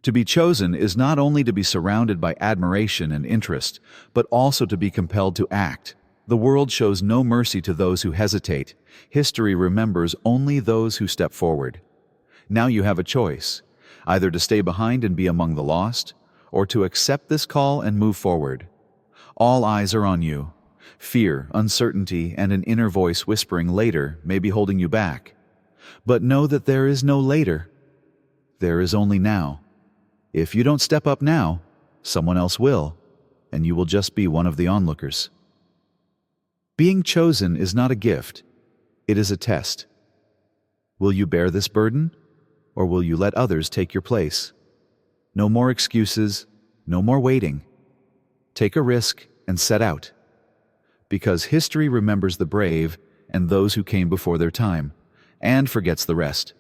To be chosen is not only to be surrounded by admiration and interest, but also to be compelled to act. The world shows no mercy to those who hesitate. History remembers only those who step forward. Now you have a choice, either to stay behind and be among the lost, or to accept this call and move forward. All eyes are on you. Fear, uncertainty, and an inner voice whispering later may be holding you back. But know that there is no later. There is only now. If you don't step up now, someone else will, and you will just be one of the onlookers. Being chosen is not a gift, it is a test. Will you bear this burden, or will you let others take your place? No more excuses, no more waiting. Take a risk and set out. Because history remembers the brave and those who came before their time, and forgets the rest.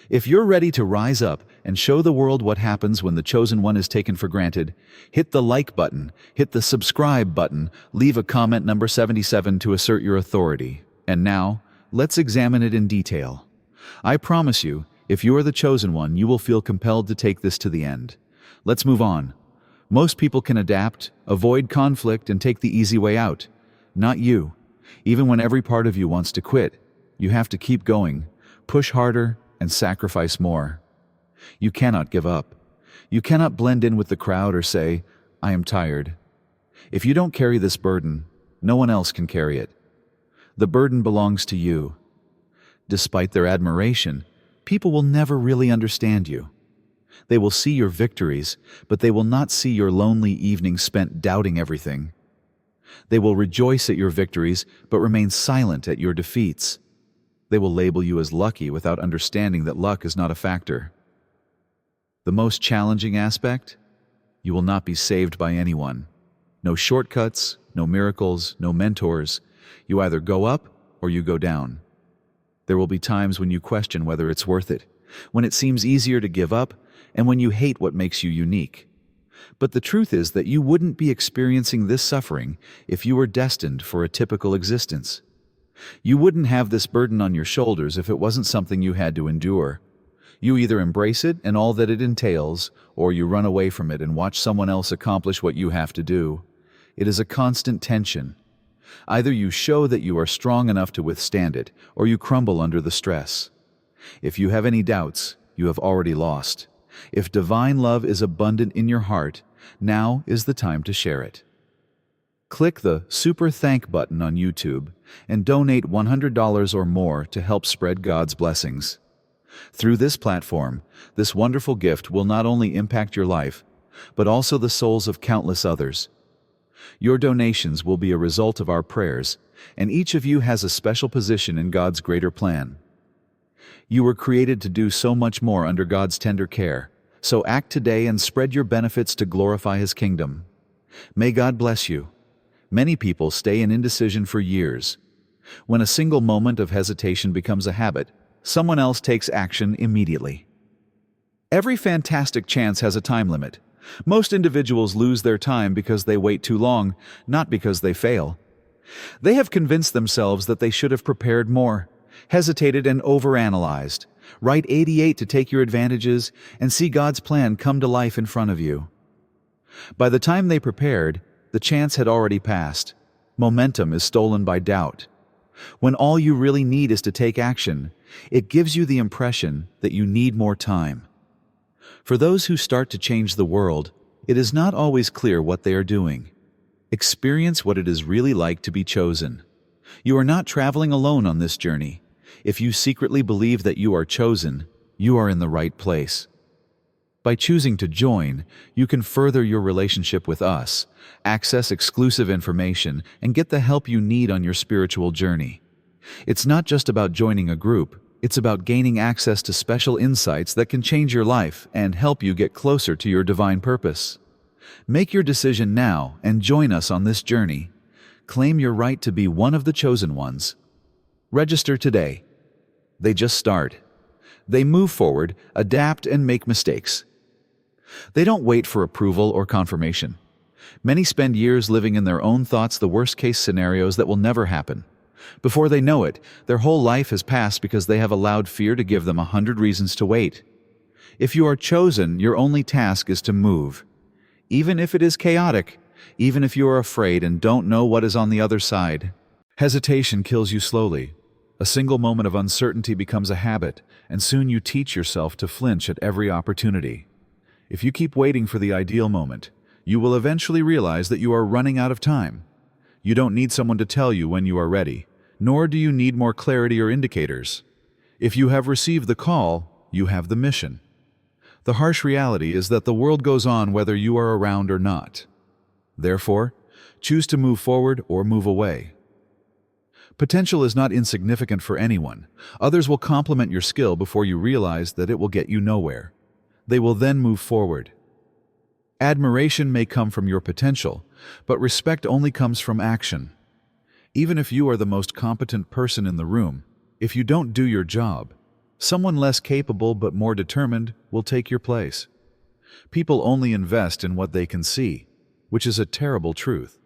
If you're ready to rise up and show the world what happens when the chosen one is taken for granted, hit the like button, hit the subscribe button, leave a comment number 77 to assert your authority. And now, let's examine it in detail. I promise you, if you are the chosen one, you will feel compelled to take this to the end. Let's move on. Most people can adapt, avoid conflict, and take the easy way out. Not you. Even when every part of you wants to quit, you have to keep going, push harder, and sacrifice more. You cannot give up. You cannot blend in with the crowd or say, "I am tired." If you don't carry this burden, no one else can carry it. The burden belongs to you. Despite their admiration, people will never really understand you. They will see your victories, but they will not see your lonely evenings spent doubting everything. They will rejoice at your victories, but remain silent at your defeats. They will label you as lucky without understanding that luck is not a factor. The most challenging aspect? You will not be saved by anyone. No shortcuts, no miracles, no mentors. You either go up or you go down. There will be times when you question whether it's worth it, when it seems easier to give up, and when you hate what makes you unique. But the truth is that you wouldn't be experiencing this suffering if you were destined for a typical existence. You wouldn't have this burden on your shoulders if it wasn't something you had to endure. You either embrace it and all that it entails, or you run away from it and watch someone else accomplish what you have to do. It is a constant tension. Either you show that you are strong enough to withstand it, or you crumble under the stress. If you have any doubts, you have already lost. If divine love is abundant in your heart, now is the time to share it. Click the Super Thank button on YouTube and donate $100 or more to help spread God's blessings. Through this platform, this wonderful gift will not only impact your life, but also the souls of countless others. Your donations will be a result of our prayers, and each of you has a special position in God's greater plan. You were created to do so much more under God's tender care, so act today and spread your benefits to glorify His kingdom. May God bless you. Many people stay in indecision for years. When a single moment of hesitation becomes a habit, someone else takes action immediately. Every fantastic chance has a time limit. Most individuals lose their time because they wait too long, not because they fail. They have convinced themselves that they should have prepared more, hesitated and overanalyzed. Write 88 to take your advantages and see God's plan come to life in front of you. By the time they prepared, the chance had already passed. Momentum is stolen by doubt. When all you really need is to take action, it gives you the impression that you need more time. For those who start to change the world, it is not always clear what they are doing. Experience what it is really like to be chosen. You are not traveling alone on this journey. If you secretly believe that you are chosen, you are in the right place. By choosing to join, you can further your relationship with us, access exclusive information, and get the help you need on your spiritual journey. It's not just about joining a group, it's about gaining access to special insights that can change your life and help you get closer to your divine purpose. Make your decision now and join us on this journey. Claim your right to be one of the chosen ones. Register today. They just start. They move forward, adapt, and make mistakes. They don't wait for approval or confirmation. Many spend years living in their own thoughts, the worst-case scenarios that will never happen. Before they know it, their whole life has passed because they have allowed fear to give them 100 reasons to wait. If you are chosen, your only task is to move. Even if it is chaotic, even if you are afraid and don't know what is on the other side. Hesitation kills you slowly. A single moment of uncertainty becomes a habit, and soon you teach yourself to flinch at every opportunity. If you keep waiting for the ideal moment, you will eventually realize that you are running out of time. You don't need someone to tell you when you are ready, nor do you need more clarity or indicators. If you have received the call, you have the mission. The harsh reality is that the world goes on whether you are around or not. Therefore, choose to move forward or move away. Potential is not insignificant for anyone. Others will compliment your skill before you realize that it will get you nowhere. They will then move forward. Admiration may come from your potential, but respect only comes from action. Even if you are the most competent person in the room, if you don't do your job, someone less capable but more determined will take your place. People only invest in what they can see, which is a terrible truth.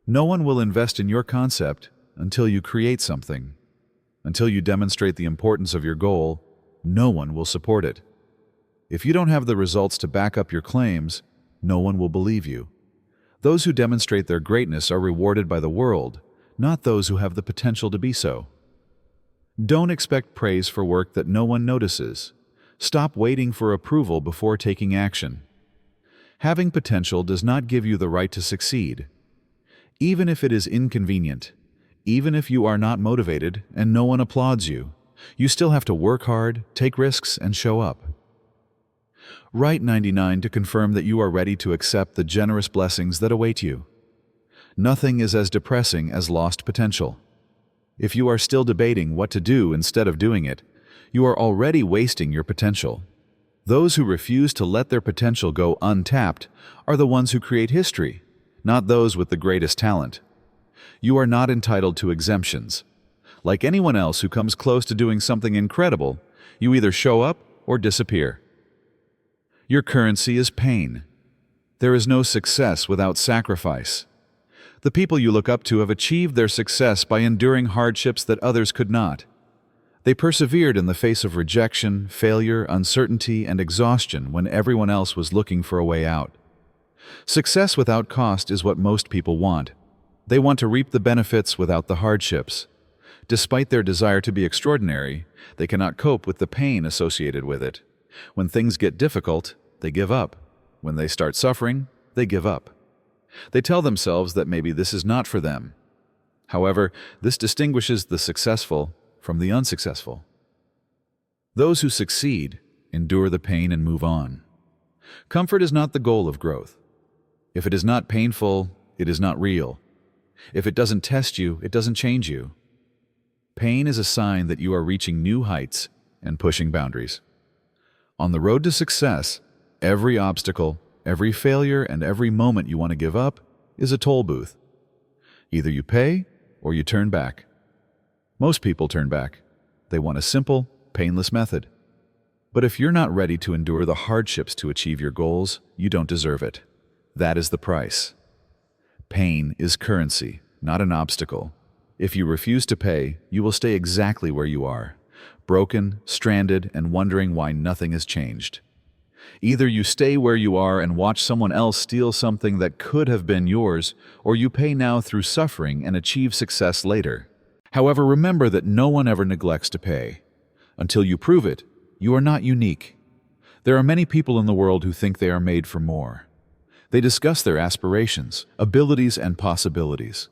No one will invest in your concept until you create something. Until you demonstrate the importance of your goal, no one will support it. If you don't have the results to back up your claims, no one will believe you. Those who demonstrate their greatness are rewarded by the world, not those who have the potential to be so. Don't expect praise for work that no one notices. Stop waiting for approval before taking action. Having potential does not give you the right to succeed. Even if it is inconvenient, even if you are not motivated and no one applauds you, you still have to work hard, take risks, and show up. Write 99 to confirm that you are ready to accept the generous blessings that await you. Nothing is as depressing as lost potential. If you are still debating what to do instead of doing it, you are already wasting your potential. Those who refuse to let their potential go untapped are the ones who create history, not those with the greatest talent. You are not entitled to exemptions. Like anyone else who comes close to doing something incredible, you either show up or disappear. Your currency is pain. There is no success without sacrifice. The people you look up to have achieved their success by enduring hardships that others could not. They persevered in the face of rejection, failure, uncertainty, and exhaustion when everyone else was looking for a way out. Success without cost is what most people want. They want to reap the benefits without the hardships. Despite their desire to be extraordinary, they cannot cope with the pain associated with it. When things get difficult, they give up. When they start suffering, they give up. They tell themselves that maybe this is not for them. However, this distinguishes the successful from the unsuccessful. Those who succeed endure the pain and move on. Comfort is not the goal of growth. If it is not painful, it is not real. If it doesn't test you, it doesn't change you. Pain is a sign that you are reaching new heights and pushing boundaries. On the road to success, every obstacle, every failure, and every moment you want to give up is a toll booth. Either you pay or you turn back. Most people turn back. They want a simple, painless method. But if you're not ready to endure the hardships to achieve your goals, you don't deserve it. That is the price. Pain is currency, not an obstacle. If you refuse to pay, you will stay exactly where you are, broken, stranded, and wondering why nothing has changed. Either you stay where you are and watch someone else steal something that could have been yours, or you pay now through suffering and achieve success later. However, remember that no one ever neglects to pay. Until you prove it, you are not unique. There are many people in the world who think they are made for more. They discuss their aspirations, abilities, and possibilities.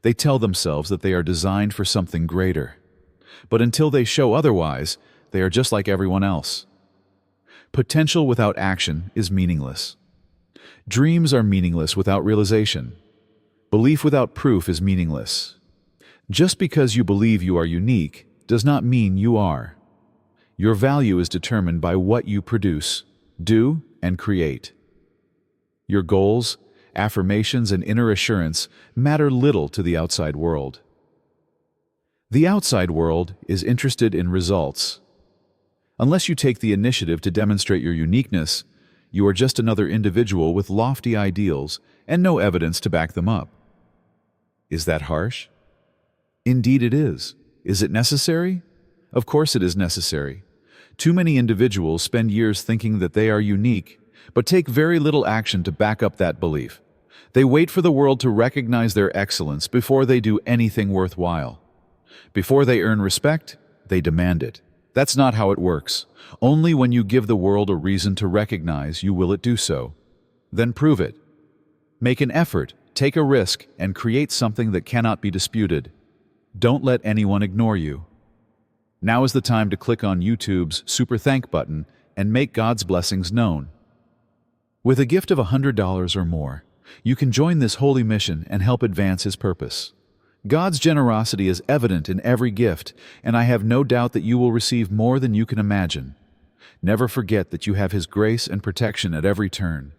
They tell themselves that they are designed for something greater. But until they show otherwise, they are just like everyone else. Potential without action is meaningless. Dreams are meaningless without realization. Belief without proof is meaningless. Just because you believe you are unique does not mean you are. Your value is determined by what you produce, do, and create. Your goals, affirmations, and inner assurance matter little to the outside world. The outside world is interested in results. Unless you take the initiative to demonstrate your uniqueness, you are just another individual with lofty ideals and no evidence to back them up. Is that harsh? Indeed it is. Is it necessary? Of course it is necessary. Too many individuals spend years thinking that they are unique, but take very little action to back up that belief. They wait for the world to recognize their excellence before they do anything worthwhile. Before they earn respect, they demand it. That's not how it works. Only when you give the world a reason to recognize you will it do so. Then prove it. Make an effort, take a risk, and create something that cannot be disputed. Don't let anyone ignore you. Now is the time to click on YouTube's Super Thank button and make God's blessings known. With a gift of $100 or more, you can join this holy mission and help advance His purpose. God's generosity is evident in every gift, and I have no doubt that you will receive more than you can imagine. Never forget that you have His grace and protection at every turn.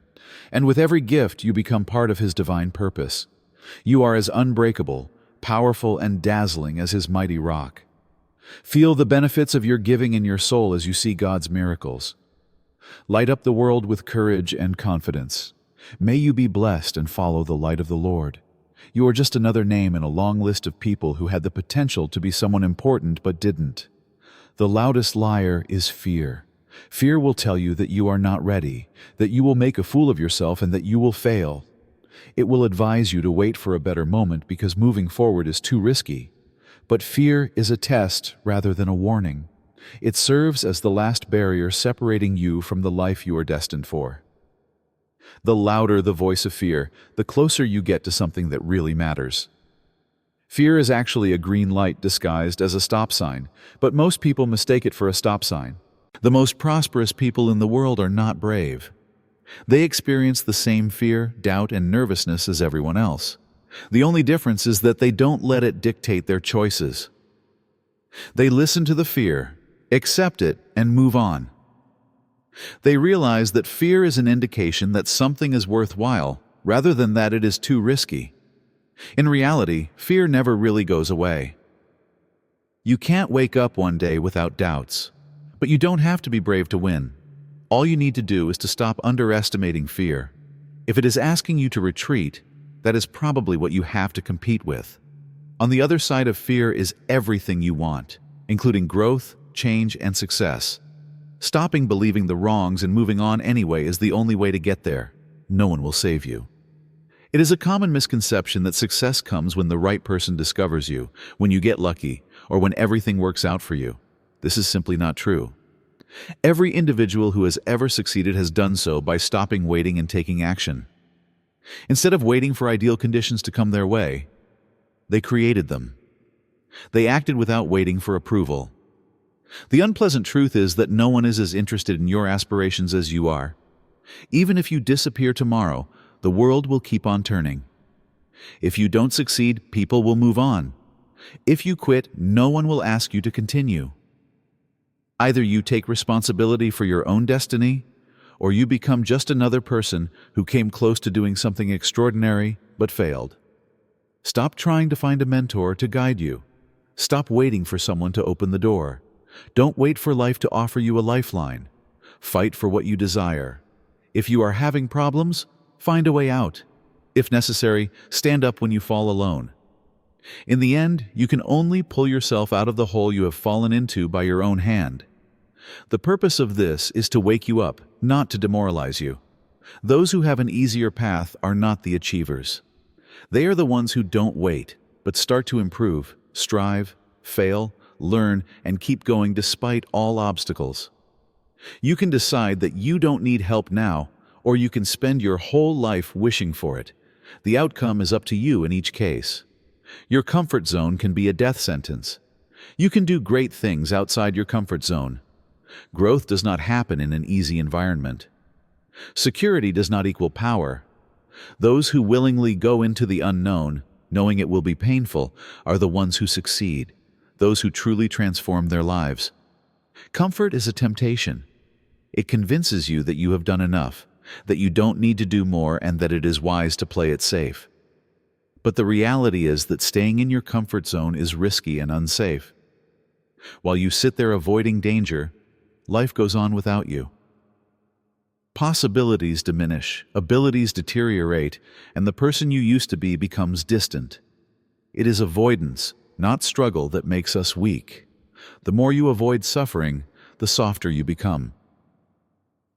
And with every gift, you become part of His divine purpose. You are as unbreakable, powerful, and dazzling as His mighty rock. Feel the benefits of your giving in your soul as you see God's miracles. Light up the world with courage and confidence. May you be blessed and follow the light of the Lord. You are just another name in a long list of people who had the potential to be someone important but didn't. The loudest liar is fear. Fear will tell you that you are not ready, that you will make a fool of yourself, and that you will fail. It will advise you to wait for a better moment because moving forward is too risky. But fear is a test rather than a warning. It serves as the last barrier separating you from the life you are destined for. The louder the voice of fear, the closer you get to something that really matters. Fear is actually a green light disguised as a stop sign, but most people mistake it for a stop sign. The most prosperous people in the world are not brave. They experience the same fear, doubt, and nervousness as everyone else. The only difference is that they don't let it dictate their choices. They listen to the fear, accept it, and move on. They realize that fear is an indication that something is worthwhile, rather than that it is too risky. In reality, fear never really goes away. You can't wake up one day without doubts, but you don't have to be brave to win. All you need to do is to stop underestimating fear. If it is asking you to retreat, that is probably what you have to compete with. On the other side of fear is everything you want, including growth, change, and success. Stopping believing the wrongs and moving on anyway is the only way to get there. No one will save you. It is a common misconception that success comes when the right person discovers you, when you get lucky, or when everything works out for you. This is simply not true. Every individual who has ever succeeded has done so by stopping waiting and taking action. Instead of waiting for ideal conditions to come their way, they created them. They acted without waiting for approval. The unpleasant truth is that no one is as interested in your aspirations as you are. Even if you disappear tomorrow, the world will keep on turning. If you don't succeed, people will move on. If you quit, no one will ask you to continue. Either you take responsibility for your own destiny, or you become just another person who came close to doing something extraordinary but failed. Stop trying to find a mentor to guide you. Stop waiting for someone to open the door. Don't wait for life to offer you a lifeline. Fight for what you desire. If you are having problems, find a way out. If necessary, stand up when you fall alone. In the end, you can only pull yourself out of the hole you have fallen into by your own hand. The purpose of this is to wake you up, not to demoralize you. Those who have an easier path are not the achievers. They are the ones who don't wait, but start to improve, strive, fail, learn, and keep going despite all obstacles. You can decide that you don't need help now, or you can spend your whole life wishing for it. The outcome is up to you in each case. Your comfort zone can be a death sentence. You can do great things outside your comfort zone. Growth does not happen in an easy environment. Security does not equal power. Those who willingly go into the unknown, knowing it will be painful, are the ones who succeed, those who truly transform their lives. Comfort is a temptation. It convinces you that you have done enough, that you don't need to do more, and that it is wise to play it safe. But the reality is that staying in your comfort zone is risky and unsafe. While you sit there avoiding danger, life goes on without you. Possibilities diminish, abilities deteriorate, and the person you used to be becomes distant. It is avoidance, not struggle, that makes us weak. The more you avoid suffering, the softer you become.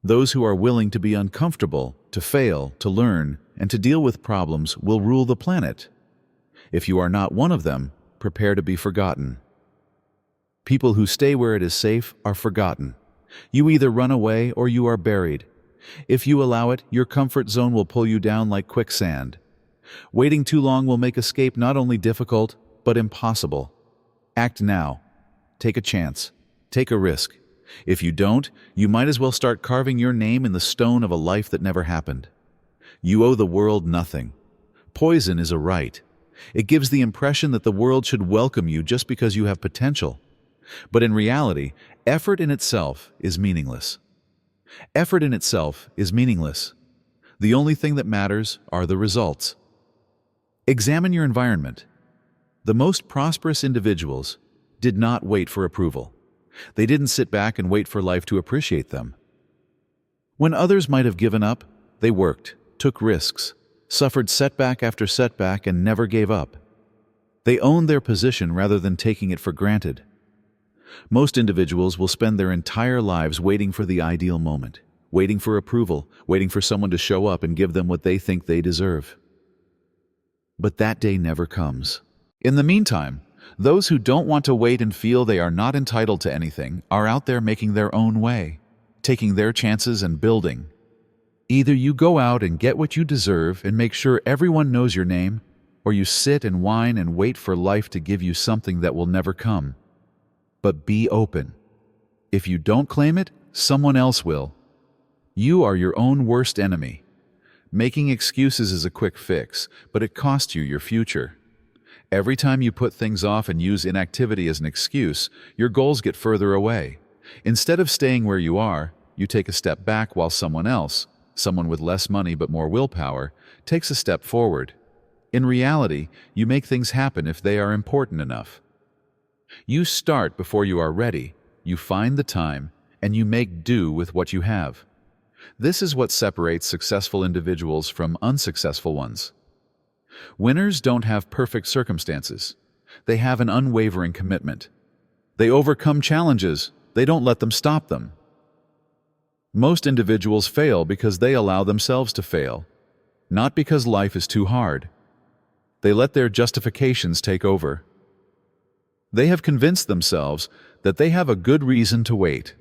Those who are willing to be uncomfortable, to fail, to learn, and to deal with problems will rule the planet. If you are not one of them, prepare to be forgotten. People who stay where it is safe are forgotten. You either run away or you are buried. If you allow it, your comfort zone will pull you down like quicksand. Waiting too long will make escape not only difficult, but impossible. Act now. Take a chance. Take a risk. If you don't, you might as well start carving your name in the stone of a life that never happened. You owe the world nothing. Poison is a right. It gives the impression that the world should welcome you just because you have potential. But in reality, effort in itself is meaningless. Effort in itself is meaningless. The only thing that matters are the results. Examine your environment. The most prosperous individuals did not wait for approval. They didn't sit back and wait for life to appreciate them. When others might have given up, they worked, took risks, suffered setback after setback, and never gave up. They owned their position rather than taking it for granted. Most individuals will spend their entire lives waiting for the ideal moment, waiting for approval, waiting for someone to show up and give them what they think they deserve. But that day never comes. In the meantime, those who don't want to wait and feel they are not entitled to anything are out there making their own way, taking their chances and building. Either you go out and get what you deserve and make sure everyone knows your name, or you sit and whine and wait for life to give you something that will never come. But be open. If you don't claim it, someone else will. You are your own worst enemy. Making excuses is a quick fix, but it costs you your future. Every time you put things off and use inactivity as an excuse, your goals get further away. Instead of staying where you are, you take a step back while someone else, someone with less money but more willpower, takes a step forward. In reality, you make things happen if they are important enough. You start before you are ready, you find the time, and you make do with what you have. This is what separates successful individuals from unsuccessful ones. Winners don't have perfect circumstances. They have an unwavering commitment. They overcome challenges. They don't let them stop them. Most individuals fail because they allow themselves to fail, not because life is too hard. They let their justifications take over. They have convinced themselves that they have a good reason to wait.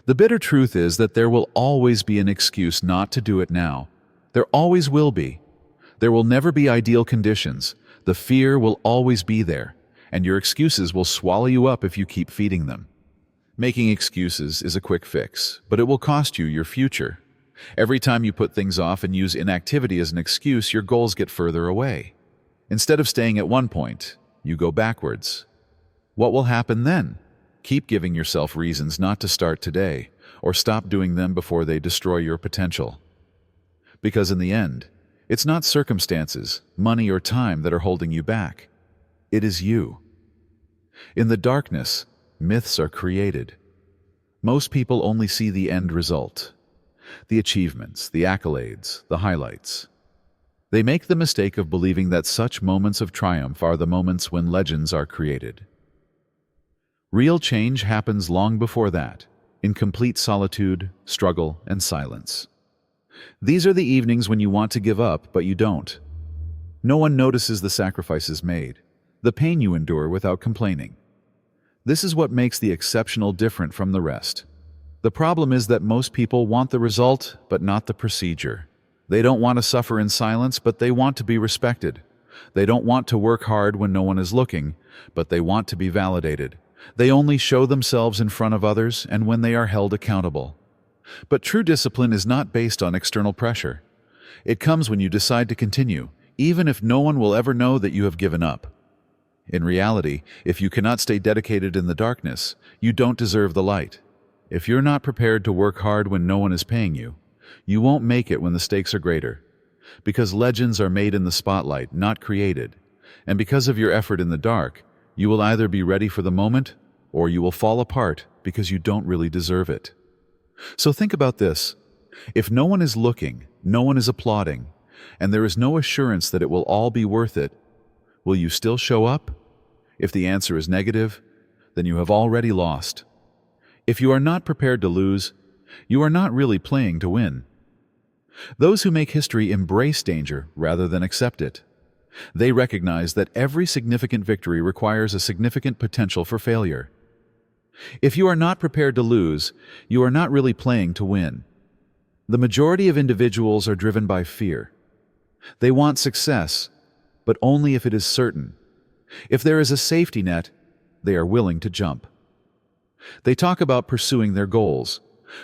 The bitter truth is that there will always be an excuse not to do it now. There always will be. There will never be ideal conditions. The fear will always be there, and your excuses will swallow you up if you keep feeding them. Making excuses is a quick fix, but it will cost you your future. Every time you put things off and use inactivity as an excuse, your goals get further away. Instead of staying at one point, you go backwards. What will happen then? Keep giving yourself reasons not to start today, or stop doing them before they destroy your potential. Because in the end, it's not circumstances, money, or time that are holding you back. It is you. In the darkness, myths are created. Most people only see the end result, the achievements, the accolades, the highlights. They make the mistake of believing that such moments of triumph are the moments when legends are created. Real change happens long before that, in complete solitude, struggle, and silence. These are the evenings when you want to give up, but you don't. No one notices the sacrifices made, the pain you endure without complaining. This is what makes the exceptional different from the rest. The problem is that most people want the result, but not the procedure. They don't want to suffer in silence, but they want to be respected. They don't want to work hard when no one is looking, but they want to be validated. They only show themselves in front of others and when they are held accountable. But true discipline is not based on external pressure. It comes when you decide to continue, even if no one will ever know that you have given up. In reality, if you cannot stay dedicated in the darkness, you don't deserve the light. If you're not prepared to work hard when no one is paying you, you won't make it when the stakes are greater. Because legends are made in the spotlight, not created. And because of your effort in the dark, you will either be ready for the moment, or you will fall apart because you don't really deserve it. So think about this. If no one is looking, no one is applauding, and there is no assurance that it will all be worth it, will you still show up? If the answer is negative, then you have already lost. If you are not prepared to lose, you are not really playing to win. Those who make history embrace danger rather than accept it. They recognize that every significant victory requires a significant potential for failure. If you are not prepared to lose, you are not really playing to win. The majority of individuals are driven by fear. They want success, but only if it is certain. If there is a safety net, they are willing to jump. They talk about pursuing their goals,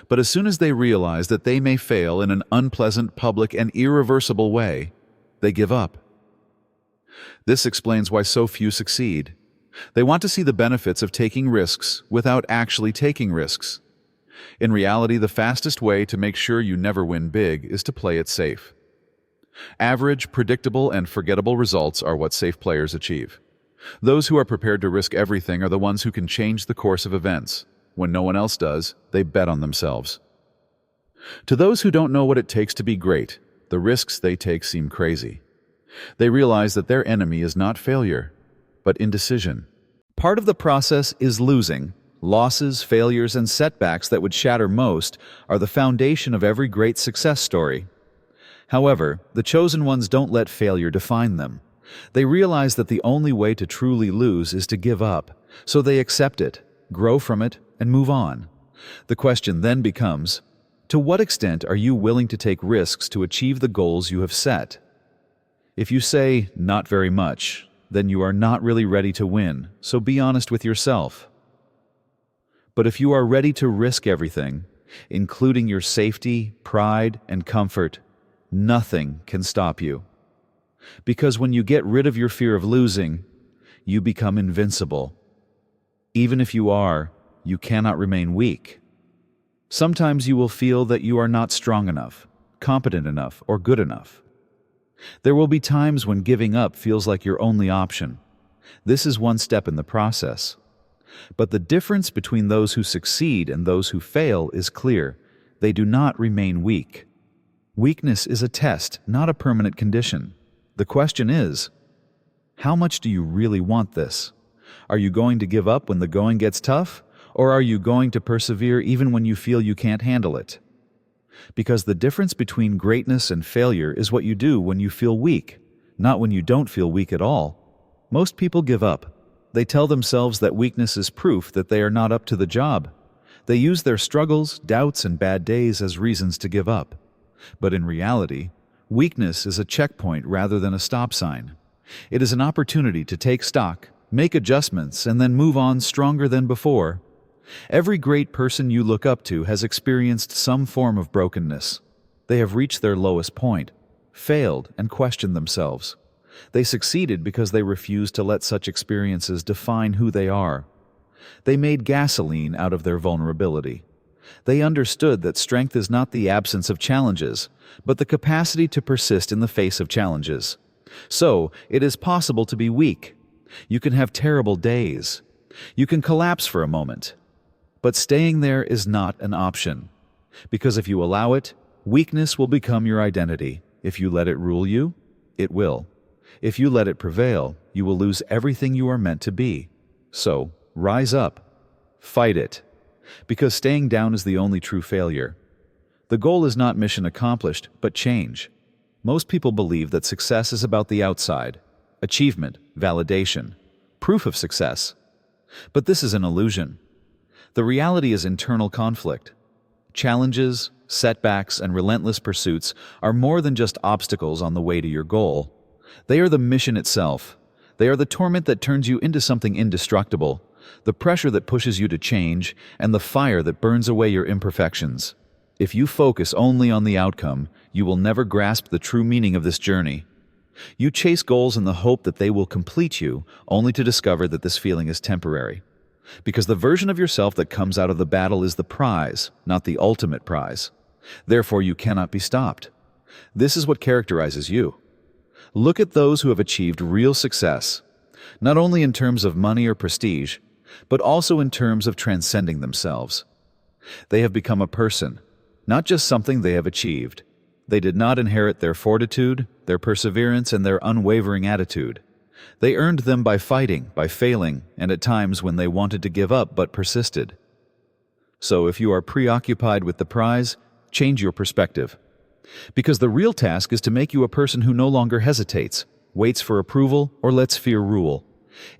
but as soon as they realize that they may fail in an unpleasant, public, and irreversible way, they give up. This explains why so few succeed. They want to see the benefits of taking risks without actually taking risks. In reality, the fastest way to make sure you never win big is to play it safe. Average, predictable, and forgettable results are what safe players achieve. Those who are prepared to risk everything are the ones who can change the course of events. When no one else does, they bet on themselves. To those who don't know what it takes to be great, the risks they take seem crazy. They realize that their enemy is not failure, but indecision. Part of the process is losing. Losses, failures, and setbacks that would shatter most are the foundation of every great success story. However, the chosen ones don't let failure define them. They realize that the only way to truly lose is to give up, so they accept it, grow from it, and move on. The question then becomes, to what extent are you willing to take risks to achieve the goals you have set? If you say, not very much, then you are not really ready to win, so be honest with yourself. But if you are ready to risk everything, including your safety, pride, and comfort, nothing can stop you. Because when you get rid of your fear of losing, you become invincible. Even if you are, you cannot remain weak. Sometimes you will feel that you are not strong enough, competent enough, or good enough. There will be times when giving up feels like your only option. This is one step in the process. But the difference between those who succeed and those who fail is clear. They do not remain weak. Weakness is a test, not a permanent condition. The question is, how much do you really want this? Are you going to give up when the going gets tough, or are you going to persevere even when you feel you can't handle it? Because the difference between greatness and failure is what you do when you feel weak, not when you don't feel weak at all. Most people give up. They tell themselves that weakness is proof that they are not up to the job. They use their struggles, doubts, and bad days as reasons to give up. But in reality, weakness is a checkpoint rather than a stop sign. It is an opportunity to take stock, make adjustments, and then move on stronger than before. Every great person you look up to has experienced some form of brokenness. They have reached their lowest point, failed, and questioned themselves. They succeeded because they refused to let such experiences define who they are. They made gasoline out of their vulnerability. They understood that strength is not the absence of challenges, but the capacity to persist in the face of challenges. So, it is possible to be weak. You can have terrible days. You can collapse for a moment. But staying there is not an option. Because if you allow it, weakness will become your identity. If you let it rule you, it will. If you let it prevail, you will lose everything you are meant to be. So, rise up. Fight it. Because staying down is the only true failure. The goal is not mission accomplished, but change. Most people believe that success is about the outside, achievement, validation, proof of success. But this is an illusion. The reality is internal conflict. Challenges, setbacks, and relentless pursuits are more than just obstacles on the way to your goal. They are the mission itself. They are the torment that turns you into something indestructible, the pressure that pushes you to change, and the fire that burns away your imperfections. If you focus only on the outcome, you will never grasp the true meaning of this journey. You chase goals in the hope that they will complete you, only to discover that this feeling is temporary. Because the version of yourself that comes out of the battle is the prize, not the ultimate prize. Therefore, you cannot be stopped. This is what characterizes you. Look at those who have achieved real success, not only in terms of money or prestige, but also in terms of transcending themselves. They have become a person, not just something they have achieved. They did not inherit their fortitude, their perseverance, and their unwavering attitude. They earned them by fighting, by failing, and at times when they wanted to give up but persisted. So if you are preoccupied with the prize, change your perspective. Because the real task is to make you a person who no longer hesitates, waits for approval, or lets fear rule.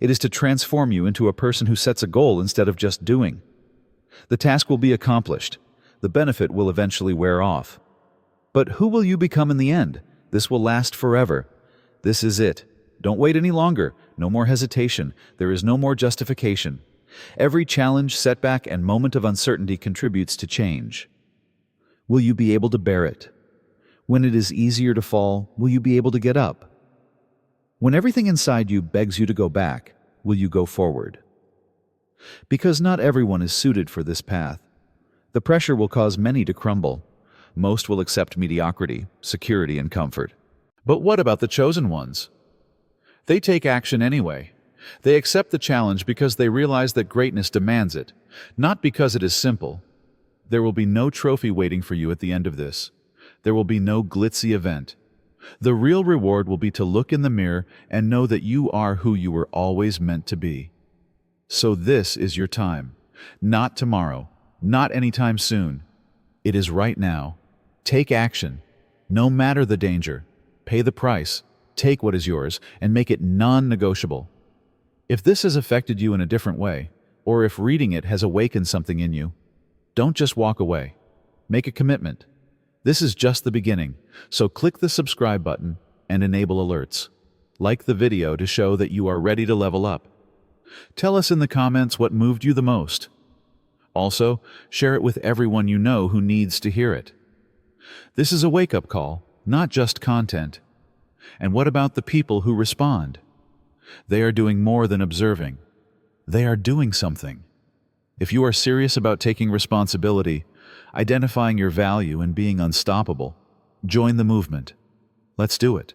It is to transform you into a person who sets a goal instead of just doing. The task will be accomplished. The benefit will eventually wear off. But who will you become in the end? This will last forever. This is it. Don't wait any longer. No more hesitation. There is no more justification. Every challenge, setback, and moment of uncertainty contributes to change. Will you be able to bear it? When it is easier to fall, will you be able to get up? When everything inside you begs you to go back, will you go forward? Because not everyone is suited for this path. The pressure will cause many to crumble. Most will accept mediocrity, security, and comfort. But what about the chosen ones? They take action anyway. They accept the challenge because they realize that greatness demands it, not because it is simple. There will be no trophy waiting for you at the end of this. There will be no glitzy event. The real reward will be to look in the mirror and know that you are who you were always meant to be. So this is your time. Not tomorrow, not anytime soon. It is right now. Take action. No matter the danger. Pay the price. Take what is yours and make it non-negotiable. If this has affected you in a different way, or if reading it has awakened something in you, don't just walk away. Make a commitment. This is just the beginning, so click the subscribe button and enable alerts. Like the video to show that you are ready to level up. Tell us in the comments what moved you the most. Also, share it with everyone you know who needs to hear it. This is a wake-up call, not just content. And what about the people who respond? They are doing more than observing. They are doing something. If you are serious about taking responsibility, identifying your value and being unstoppable, join the movement. Let's do it.